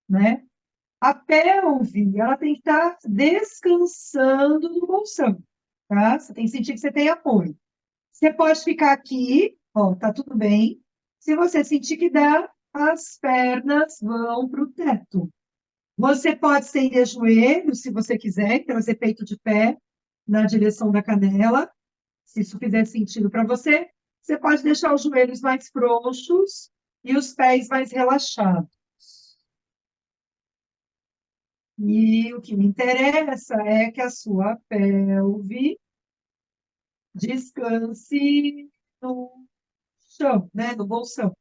Speaker 1: né? A pelve, ela tem que estar descansando no bolsão, tá? Você tem que sentir que você tem apoio. Você pode ficar aqui, ó, tá tudo bem. Se você sentir que dá, as pernas vão para o teto. Você pode estender joelho, se você quiser, e trazer peito de pé na direção da canela, se isso fizer sentido para você. Você pode deixar os joelhos mais frouxos e os pés mais relaxados. E o que me interessa é que a sua pelve descanse no chão, né? No bolsão.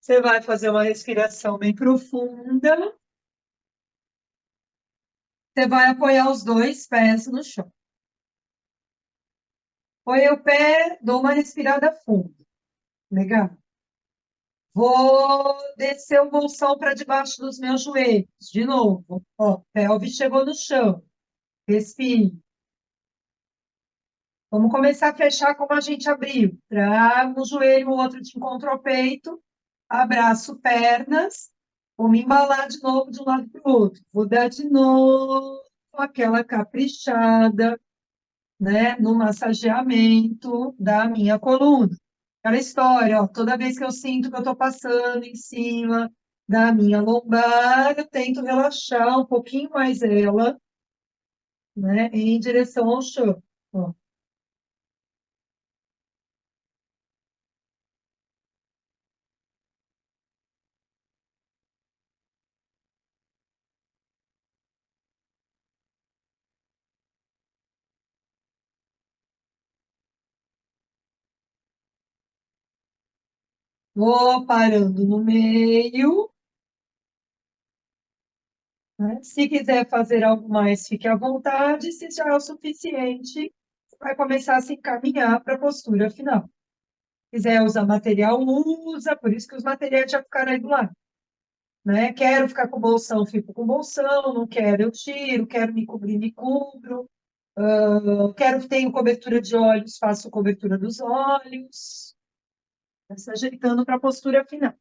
Speaker 1: Você vai fazer uma respiração bem profunda. Você vai apoiar os dois pés no chão. Põe o pé, dou uma respirada funda. Legal. Vou descer o bolsão para debaixo dos meus joelhos. De novo. Ó, pelve chegou no chão. Respire. Vamos começar a fechar como a gente abriu. Trago um joelho, o outro de encontro ao peito. Abraço pernas. Vou me embalar de novo de um lado para o outro. Vou dar de novo aquela caprichada, né, no massageamento da minha coluna. Aquela história, ó, toda vez que eu sinto que eu estou passando em cima da minha lombar, eu tento relaxar um pouquinho mais ela, né, em direção ao chão. Ó. Vou parando no meio, né? Se quiser fazer algo mais, fique à vontade. Se já é o suficiente, vai começar a se encaminhar para a postura final. Se quiser usar material, usa, por isso que os materiais já ficaram aí do lado. Né? Quero ficar com bolsão, fico com bolsão, não quero, eu tiro, quero me cobrir, me cubro. Quero, tenho cobertura de olhos, faço cobertura dos olhos. Vai se ajeitando para a postura final.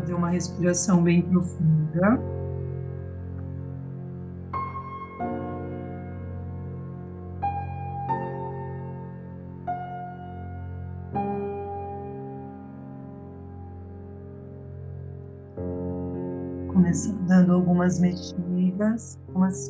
Speaker 1: fazer uma respiração bem profunda. Começando dando algumas mexidas, algumas